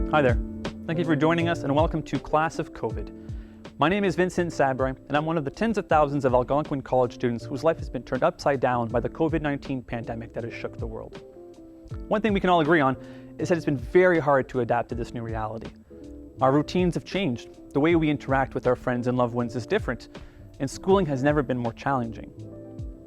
Hi there. Thank you for joining us and welcome to Class of COVID. My name is Vincent Sabray and I'm one of the tens of thousands of Algonquin College students whose life has been turned upside down by the COVID-19 pandemic that has shook the world. One thing we can all agree on is that it's been very hard to adapt to this new reality. Our routines have changed, the way we interact with our friends and loved ones is different, and schooling has never been more challenging.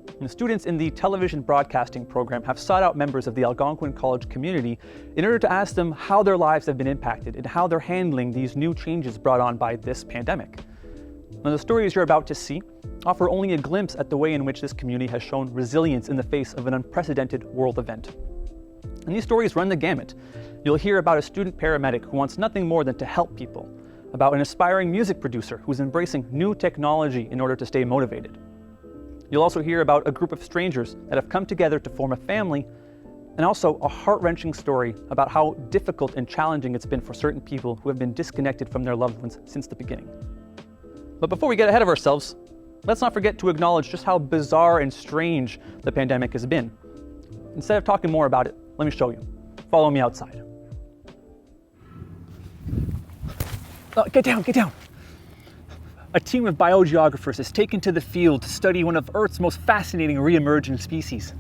And the students in the television broadcasting program have sought out members of the Algonquin College community in order to ask them how their lives have been impacted and how they're handling these new changes brought on by this pandemic. Now, the stories you're about to see offer only a glimpse at the way in which this community has shown resilience in the face of an unprecedented world event. And these stories run the gamut. You'll hear about a student paramedic who wants nothing more than to help people, about an aspiring music producer who's embracing new technology in order to stay motivated. You'll also hear about a group of strangers that have come together to form a family, and also a heart-wrenching story about how difficult and challenging it's been for certain people who have been disconnected from their loved ones since the beginning. But before we get ahead of ourselves, let's not forget to acknowledge just how bizarre and strange the pandemic has been. Instead of talking more about it, let me show you. Follow me outside. Get down. A team of biogeographers has taken to the field to study one of Earth's most fascinating re-emerging species.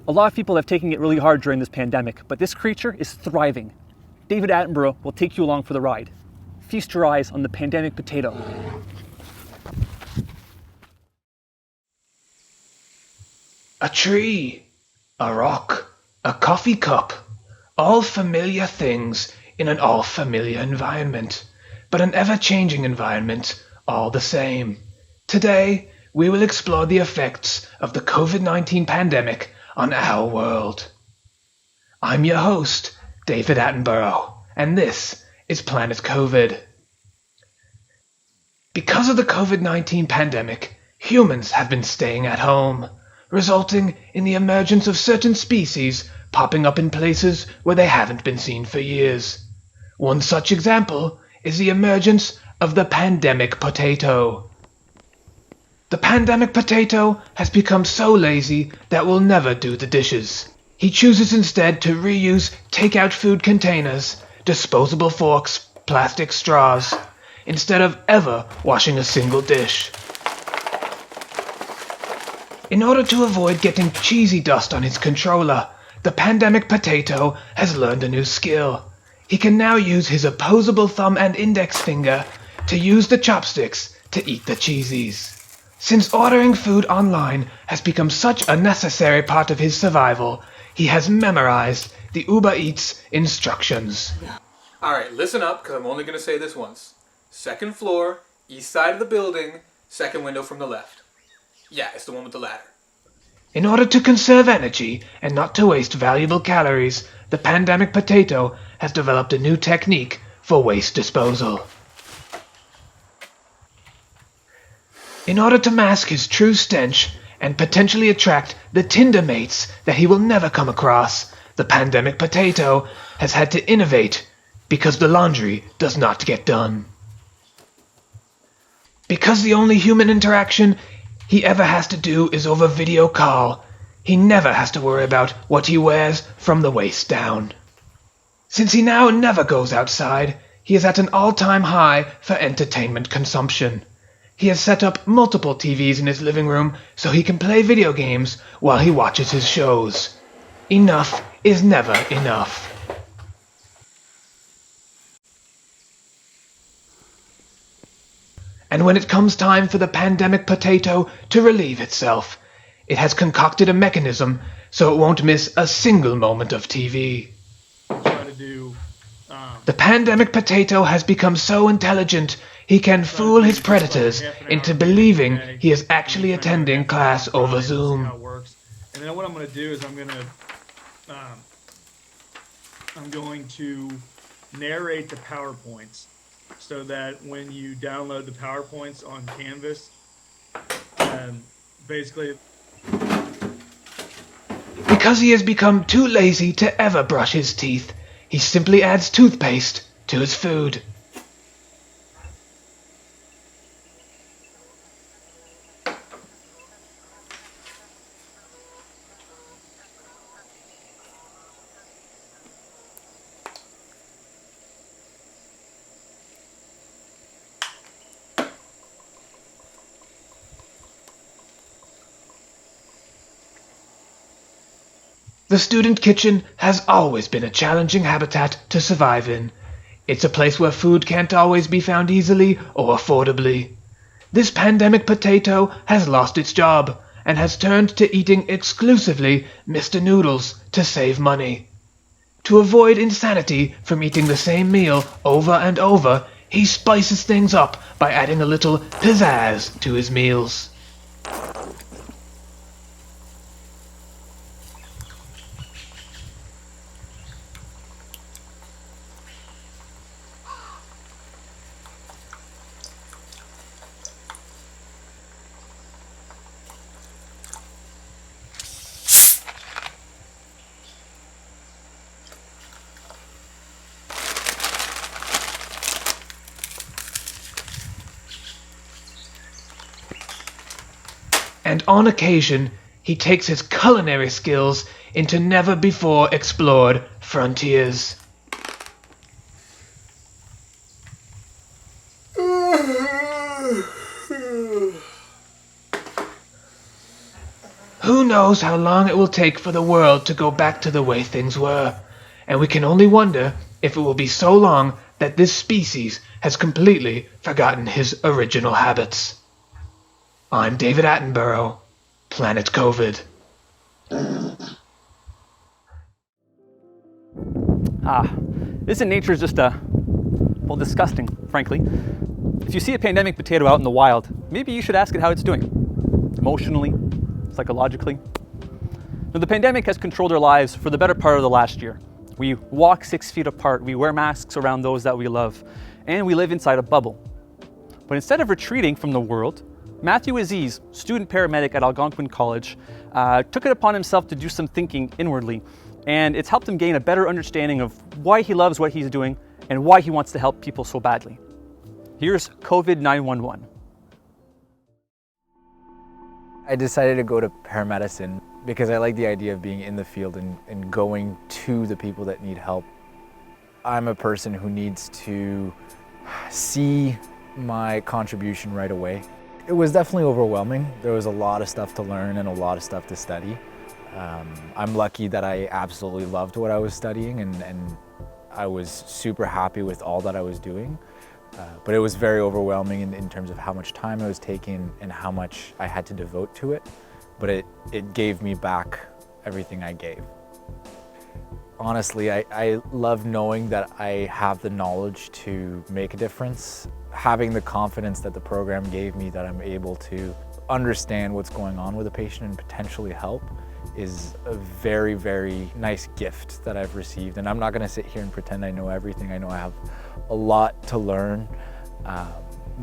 A lot of people have taken it really hard during this pandemic, but this creature is thriving. David Attenborough will take you along for the ride. Feast your eyes on the pandemic potato. A tree, a rock, a coffee cup, all familiar things in an all-familiar environment. But an ever-changing environment, all the same. Today, we will explore the effects of the COVID-19 pandemic on our world. I'm your host, David Attenborough, and this is Planet COVID. Because of the COVID-19 pandemic, humans have been staying at home, resulting in the emergence of certain species popping up in places where they haven't been seen for years. One such example is the emergence of the pandemic potato. The pandemic potato has become so lazy that will never do the dishes. He chooses instead to reuse takeout food containers, disposable forks, plastic straws, instead of ever washing a single dish. In order to avoid getting cheesy dust on his controller, the pandemic potato has learned a new skill. He can now use his opposable thumb and index finger to use the chopsticks to eat the cheesies. Since ordering food online has become such a necessary part of his survival, he has memorized the Uber Eats instructions. Alright, listen up, because I'm only going to say this once. Second floor, east side of the building, second window from the left. Yeah, it's the one with the ladder. In order to conserve energy and not to waste valuable calories, the pandemic potato has developed a new technique for waste disposal. In order to mask his true stench and potentially attract the Tinder mates that he will never come across, the pandemic potato has had to innovate because the laundry does not get done. Because the only human interaction he ever has to do is over video call, he never has to worry about what he wears from the waist down. Since he now never goes outside, he is at an all-time high for entertainment consumption. He has set up multiple TVs in his living room so he can play video games while he watches his shows. Enough is never enough. And when it comes time for the pandemic potato to relieve itself, it has concocted a mechanism so it won't miss a single moment of TV. The pandemic potato has become so intelligent he can fool his predators into believing he is actually attending class over Zoom. And then what I'm going to do is I'm going to narrate the PowerPoints so that when you download the PowerPoints on Canvas, basically... Because he has become too lazy to ever brush his teeth, he simply adds toothpaste to his food. The student kitchen has always been a challenging habitat to survive in. It's a place where food can't always be found easily or affordably. This pandemic potato has lost its job and has turned to eating exclusively Mr. Noodles to save money. To avoid insanity from eating the same meal over and over, he spices things up by adding a little pizzazz to his meals. And on occasion, he takes his culinary skills into never-before-explored frontiers. Who knows how long it will take for the world to go back to the way things were, and we can only wonder if it will be so long that this species has completely forgotten his original habits. I'm David Attenborough, Planet COVID. Isn't nature just, well, disgusting, frankly? If you see a pandemic potato out in the wild, maybe you should ask it how it's doing. Emotionally, psychologically. Now, the pandemic has controlled our lives for the better part of the last year. We walk 6 feet apart, we wear masks around those that we love, and we live inside a bubble. But instead of retreating from the world, Matthew Aziz, student paramedic at Algonquin College, took it upon himself to do some thinking inwardly, and it's helped him gain a better understanding of why he loves what he's doing and why he wants to help people so badly. Here's COVID 911. I decided to go to paramedicine because I like the idea of being in the field and going to the people that need help. I'm a person who needs to see my contribution right away. It was definitely overwhelming. There was a lot of stuff to learn and a lot of stuff to study. I'm lucky that I absolutely loved what I was studying and I was super happy with all that I was doing. But it was very overwhelming in terms of how much time I was taking and how much I had to devote to it. But it gave me back everything I gave. Honestly, I love knowing that I have the knowledge to make a difference. Having the confidence that the program gave me that I'm able to understand what's going on with a patient and potentially help is a very, very nice gift that I've received. And I'm not gonna sit here and pretend I know everything. I know I have a lot to learn,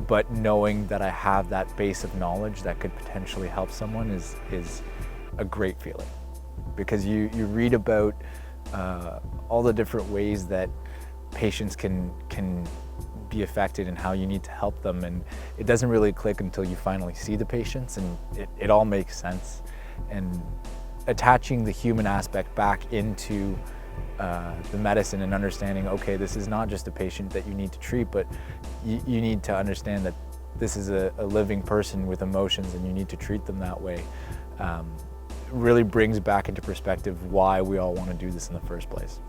but knowing that I have that base of knowledge that could potentially help someone is a great feeling. Because you read about all the different ways that patients can be affected and how you need to help them, and it doesn't really click until you finally see the patients, and it all makes sense. And attaching the human aspect back into the medicine and understanding, okay, this is not just a patient that you need to treat, but you need to understand that this is a living person with emotions and you need to treat them that way, really brings back into perspective why we all want to do this in the first place.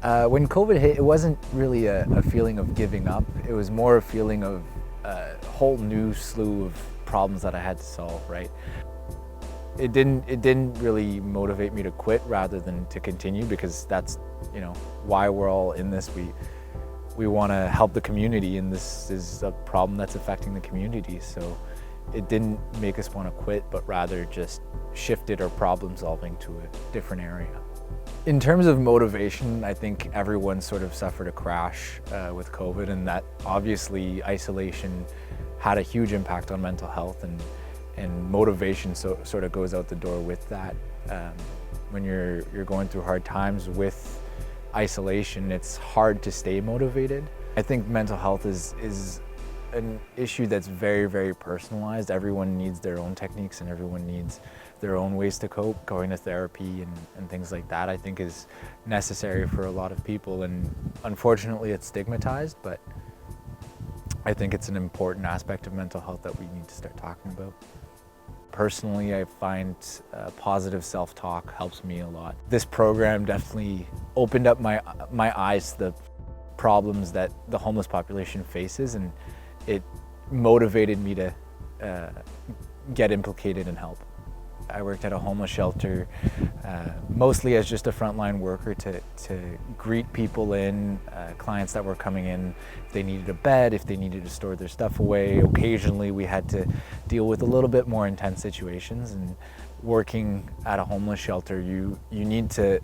When COVID hit, it wasn't really a feeling of giving up. It was more a feeling of a whole new slew of problems that I had to solve, right? It didn't really motivate me to quit rather than to continue, because that's, you know, why we're all in this. We want to help the community, and this is a problem that's affecting the community. So it didn't make us want to quit, but rather just shifted our problem solving to a different area. In terms of motivation, I think everyone sort of suffered a crash with COVID, and that obviously isolation had a huge impact on mental health, and motivation sort of goes out the door with that. When you're going through hard times with isolation, it's hard to stay motivated. I think mental health is an issue that's very, very personalized. Everyone needs their own techniques and everyone needs their own ways to cope. Going to therapy and things like that, I think, is necessary for a lot of people, and unfortunately it's stigmatized, but I think it's an important aspect of mental health that we need to start talking about. Personally, I find positive self-talk helps me a lot. This program definitely opened up my eyes to the problems that the homeless population faces, and it motivated me to get implicated and help. I worked at a homeless shelter, mostly as just a frontline worker to greet people clients that were coming in, if they needed a bed, if they needed to store their stuff away. Occasionally we had to deal with a little bit more intense situations, and working at a homeless shelter, you need to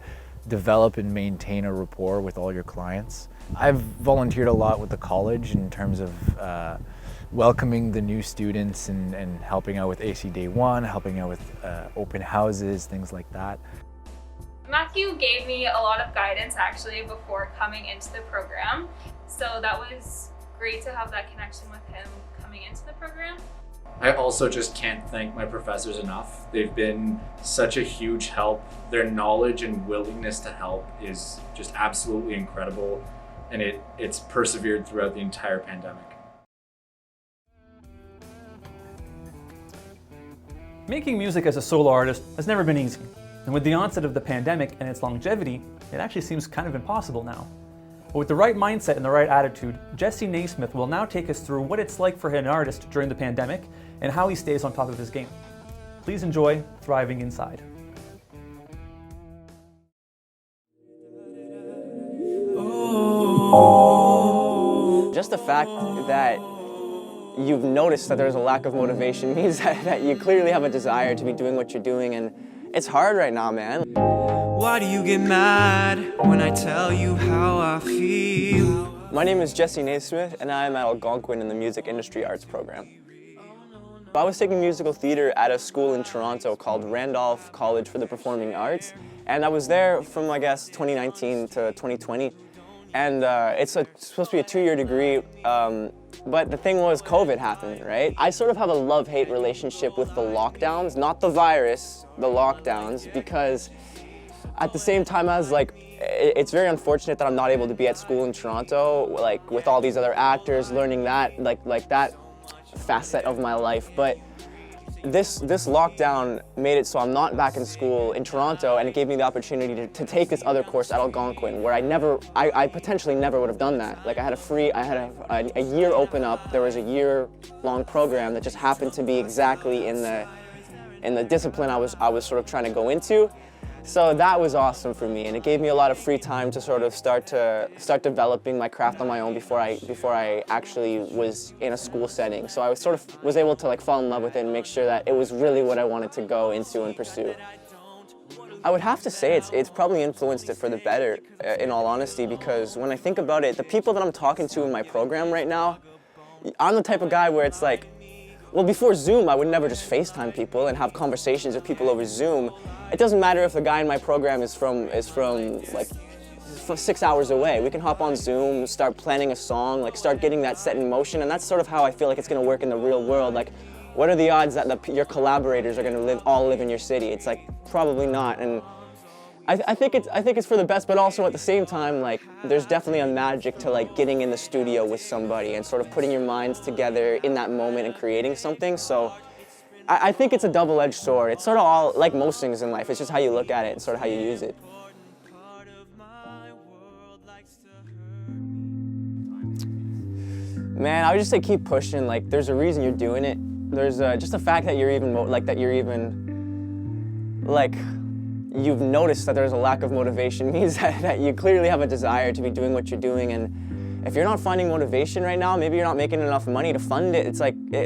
develop and maintain a rapport with all your clients. I've volunteered a lot with the college in terms of welcoming the new students and helping out with AC Day 1, helping out with open houses, things like that. Matthew gave me a lot of guidance actually before coming into the program, so that was great to have that connection with him coming into the program. I also just can't thank my professors enough. They've been such a huge help. Their knowledge and willingness to help is just absolutely incredible, and it's persevered throughout the entire pandemic. Making music as a solo artist has never been easy, and with the onset of the pandemic and its longevity, it actually seems kind of impossible now. But with the right mindset and the right attitude, Jesse Naismith will now take us through what it's like for an artist during the pandemic and how he stays on top of his game. Please enjoy Thriving Inside. Just the fact that you've noticed that there's a lack of motivation means that you clearly have a desire to be doing what you're doing, and it's hard right now, man. Why do you get mad when I tell you how I feel? My name is Jesse Naismith, and I'm at Algonquin in the Music Industry Arts program. I was taking musical theater at a school in Toronto called Algonquin College for the Performing Arts, and I was there from, I guess, 2019 to 2020. And it's supposed to be a 2-year degree, but the thing was COVID happened, right? I sort of have a love-hate relationship with the lockdowns, not the virus, the lockdowns, because at the same time as it's very unfortunate that I'm not able to be at school in Toronto, like with all these other actors, learning that, like that facet of my life. But this lockdown made it so I'm not back in school in Toronto, and it gave me the opportunity to take this other course at Algonquin, where I potentially never would have done that. Like I had a year open up. There was a year-long program that just happened to be exactly in the discipline I was sort of trying to go into. So that was awesome for me, and it gave me a lot of free time to sort of start developing my craft on my own before I actually was in a school setting. So I was able to fall in love with it and make sure that it was really what I wanted to go into and pursue. I would have to say it's probably influenced it for the better, in all honesty, because when I think about it, the people that I'm talking to in my program right now, I'm the type of guy where it's like, well, before Zoom, I would never just FaceTime people and have conversations with people over Zoom. It doesn't matter if the guy in my program is from 6 hours away. We can hop on Zoom, start planning a song, start getting that set in motion, and that's sort of how I feel like it's going to work in the real world. What are the odds that your collaborators are going to all live in your city? It's probably not, and I think it's for the best, but also at the same time, there's definitely a magic to getting in the studio with somebody and sort of putting your minds together in that moment and creating something. So I think it's a double-edged sword. It's sort of all like most things in life. It's just how you look at it and sort of how you use it. Man, I would just say keep pushing. There's a reason you're doing it. There's just the fact that you've noticed that there's a lack of motivation means that you clearly have a desire to be doing what you're doing. And if you're not finding motivation right now, maybe you're not making enough money to fund it. It's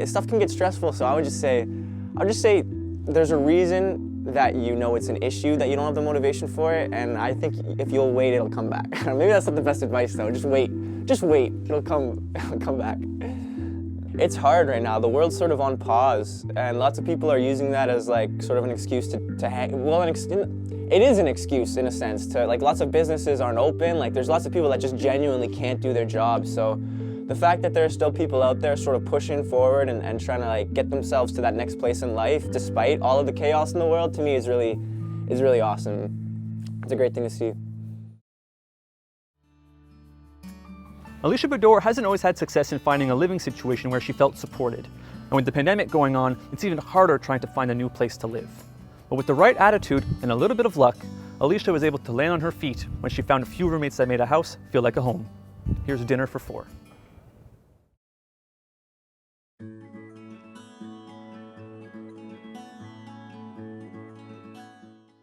stuff can get stressful. So I would just say there's a reason that you know it's an issue that you don't have the motivation for it. And I think if you'll wait, it'll come back. Maybe that's not the best advice though. Just wait. It'll come back. It's hard right now. The world's sort of on pause, and lots of people are using that as sort of an excuse to hang. Well, it is an excuse in a sense to lots of businesses aren't open. There's lots of people that just genuinely can't do their jobs. So the fact that there are still people out there sort of pushing forward and trying to get themselves to that next place in life, despite all of the chaos in the world, to me is really awesome. It's a great thing to see. Alicia Bedore hasn't always had success in finding a living situation where she felt supported. And with the pandemic going on, it's even harder trying to find a new place to live. But with the right attitude and a little bit of luck, Alicia was able to land on her feet when she found a few roommates that made a house feel like a home. Here's dinner for 4.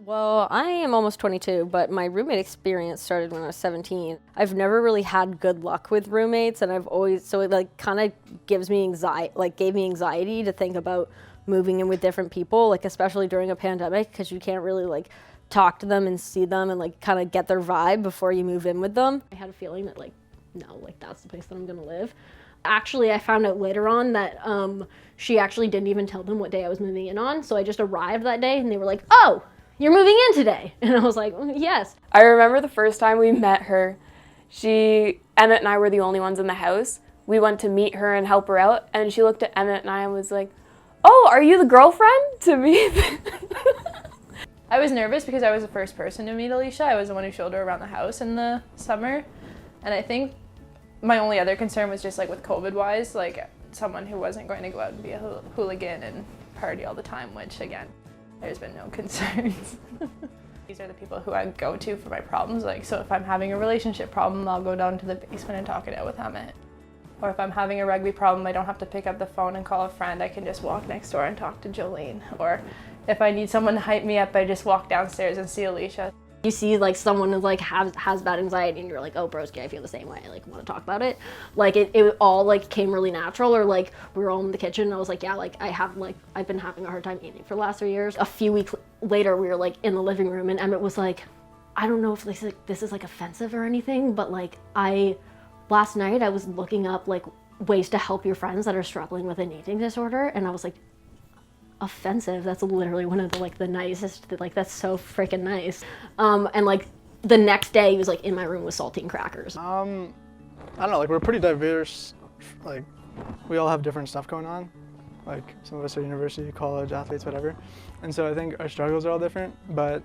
Well, I am almost 22, but my roommate experience started when I was 17. I've never really had good luck with roommates, and so it like kind of gives me anxiety, gave me anxiety to think about moving in with different people, like especially during a pandemic, because you can't really like talk to them and see them and like kind of get their vibe before you move in with them. I had a feeling that no, that's the place that I'm gonna live. Actually, I found out later on that she actually didn't even tell them what day I was moving in on, so I just arrived that day and they were like, "Oh, you're moving in today." And I was like, "Yes." I remember the first time we met her, Emmett and I were the only ones in the house. We went to meet her and help her out, and she looked at Emmett and I and was like, "Oh, are you the girlfriend?" to me. I was nervous because I was the first person to meet Alicia. I was the one who showed her around the house in the summer. And I think my only other concern was just like with COVID-wise, like someone who wasn't going to go out and be a hooligan and party all the time, which again, there's been no concerns. These are the people who I go to for my problems. Like, so if I'm having a relationship problem, I'll go down to the basement and talk it out with Emmett. Or if I'm having a rugby problem, I don't have to pick up the phone and call a friend. I can just walk next door and talk to Jolene. Or if I need someone to hype me up, I just walk downstairs and see Alicia. You see like someone who like has bad anxiety and you're like, "Oh, broski, I feel the same way. I like want to talk about it." Like it all like came really natural. Or like we were all in the kitchen and I was like, "Yeah, like I've been having a hard time eating for the last 3 years." A few weeks later, we were like in the living room and Emmett was like, "I don't know if this is like offensive or anything, but like last night I was looking up like ways to help your friends that are struggling with an eating disorder," and I was like, "Offensive? That's literally one of the nicest, like that's so freaking nice." And like the next day he was like in my room with saltine crackers. I don't know, like we're pretty diverse, like we all have different stuff going on. Like some of us are university, college, athletes, whatever. And so I think our struggles are all different, but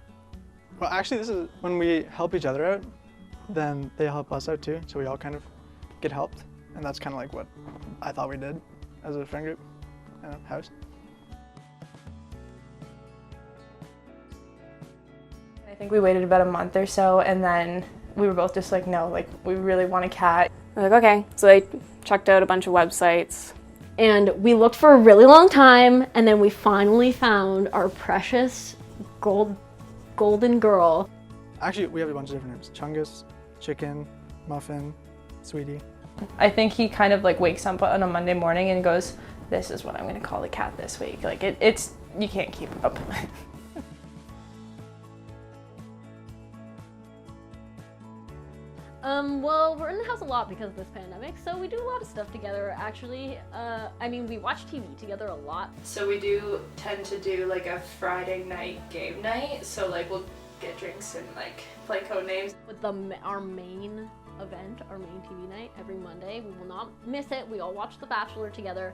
well actually this is when we help each other out, then they help us out too. So we all kind of get helped. And that's kind of like what I thought we did as a friend group in a house. I think we waited about a month or so, and then we were both just like, no, like we really want a cat. We're like, okay. So they checked out a bunch of websites. And we looked for a really long time, and then we finally found our precious golden girl. Actually, we have a bunch of different names. Chungus, Chicken, Muffin, Sweetie. I think he kind of like wakes up on a Monday morning and goes, "This is what I'm going to call the cat this week." Like it's you can't keep up. Well, we're in the house a lot because of this pandemic, so we do a lot of stuff together, actually. I mean, we watch TV together a lot. So we do tend to do like a Friday night game night, so like we'll get drinks and like play code names. With our main event, our main TV night, every Monday, we will not miss it. We all watch The Bachelor together.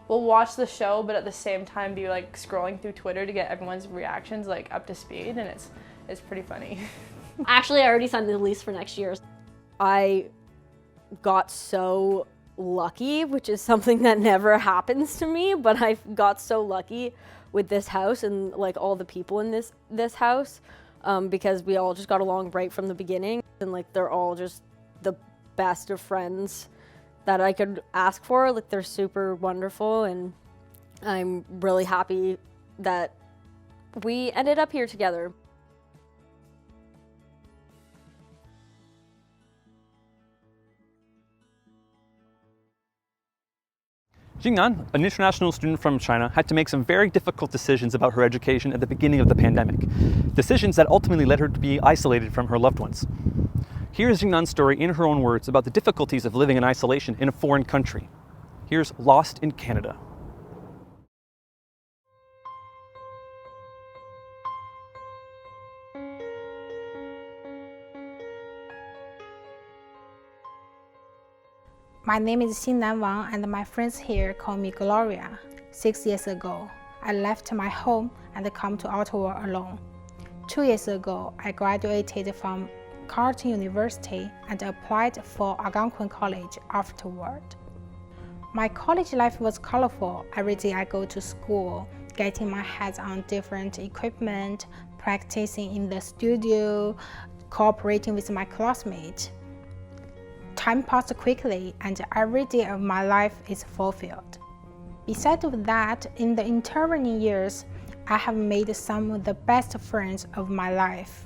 We'll watch the show, but at the same time be like scrolling through Twitter to get everyone's reactions like up to speed, and it's pretty funny. Actually, I already signed the lease for next year. I got so lucky, which is something that never happens to me, but I got so lucky with this house and like all the people in this house because we all just got along right from the beginning, and like they're all just the best of friends that I could ask for. Like they're super wonderful, and I'm really happy that we ended up here together. Jingnan, an international student from China, had to make some very difficult decisions about her education at the beginning of the pandemic. Decisions that ultimately led her to be isolated from her loved ones. Here's Jingnan's story in her own words about the difficulties of living in isolation in a foreign country. Here's Lost in Canada. My name is Xingnan Wang, and my friends here call me Gloria. 6 years ago, I left my home and come to Ottawa alone. 2 years ago, I graduated from Carleton University and applied for Algonquin College afterward. My college life was colorful. Every day I go to school, getting my hands on different equipment, practicing in the studio, cooperating with my classmates. Time passed quickly and every day of my life is fulfilled. Besides that, in the intervening years, I have made some of the best friends of my life.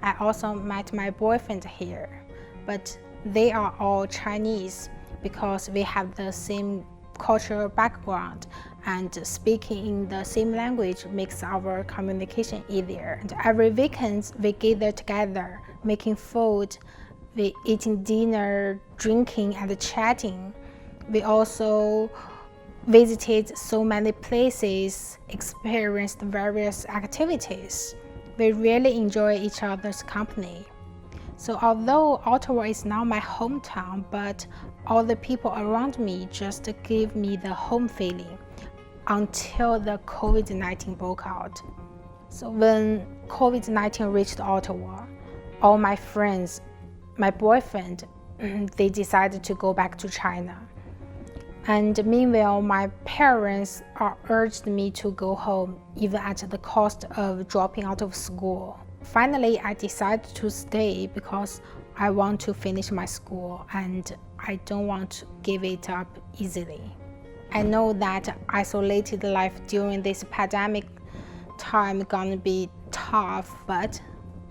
I also met my boyfriend here, but they are all Chinese because we have the same cultural background and speaking in the same language makes our communication easier. And every weekend we gather together, making food, we eating dinner, drinking and chatting. We also visited so many places, experienced various activities. We really enjoy each other's company. So although Ottawa is now my hometown, but all the people around me just give me the home feeling until the COVID-19 broke out. So when COVID-19 reached Ottawa, all my friends, my boyfriend, they decided to go back to China. And meanwhile, my parents urged me to go home, even at the cost of dropping out of school. Finally, I decided to stay because I want to finish my school and I don't want to give it up easily. I know that isolated life during this pandemic time gonna be tough, but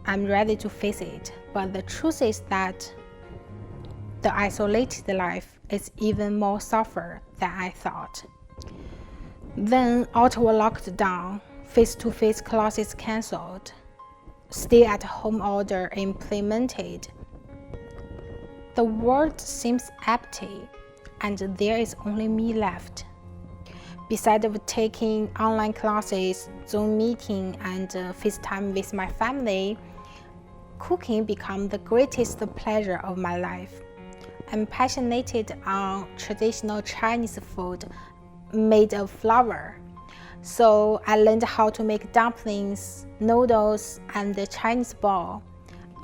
I'm ready to face it. But the truth is that the isolated life is even more suffer than I thought. Then Ottawa locked down, face-to-face classes cancelled, stay-at-home order implemented. The world seems empty, and there is only me left. Besides of taking online classes, Zoom meeting, and FaceTime with my family, cooking became the greatest pleasure of my life. I'm passionate on traditional Chinese food made of flour. So I learned how to make dumplings, noodles, and the Chinese ball.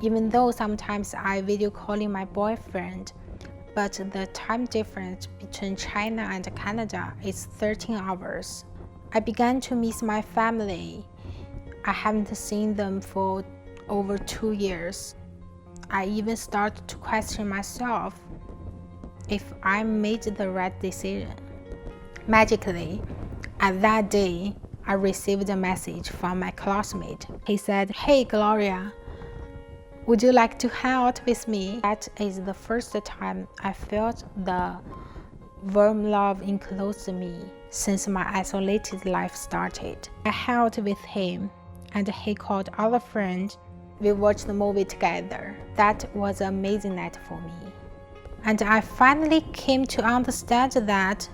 Even though sometimes I video calling my boyfriend, but the time difference between China and Canada is 13 hours. I began to miss my family. I haven't seen them for over 2 years. I even started to question myself if I made the right decision. Magically, at that day, I received a message from my classmate. He said, "Hey Gloria, would you like to hang out with me?" That is the first time I felt the warm love enclosed me since my isolated life started. I hung out with him and he called other friends. We watched the movie together. That was an amazing night for me. And I finally came to understand that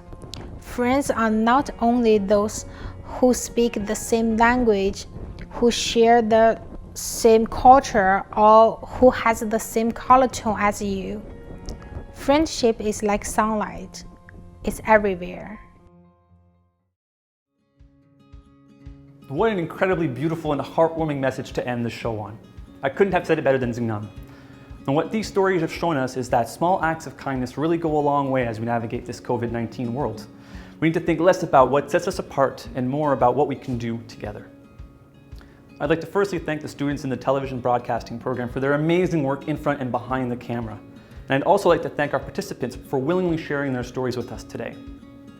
friends are not only those who speak the same language, who share the same culture, or who has the same color tone as you. Friendship is like sunlight. It's everywhere. What an incredibly beautiful and heartwarming message to end the show on. I couldn't have said it better than Xingnan. And what these stories have shown us is that small acts of kindness really go a long way as we navigate this COVID-19 world. We need to think less about what sets us apart and more about what we can do together. I'd like to firstly thank the students in the television broadcasting program for their amazing work in front and behind the camera. And I'd also like to thank our participants for willingly sharing their stories with us today.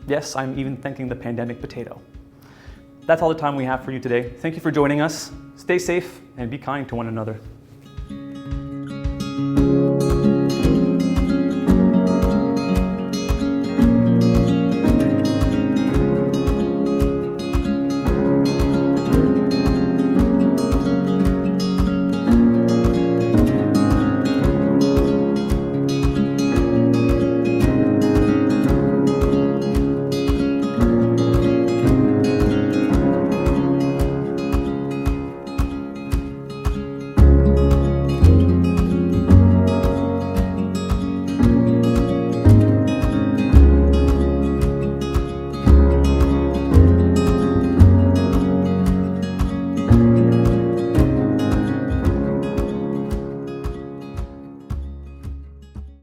Yes, I'm even thanking the pandemic potato. That's all the time we have for you today. Thank you for joining us. Stay safe and be kind to one another.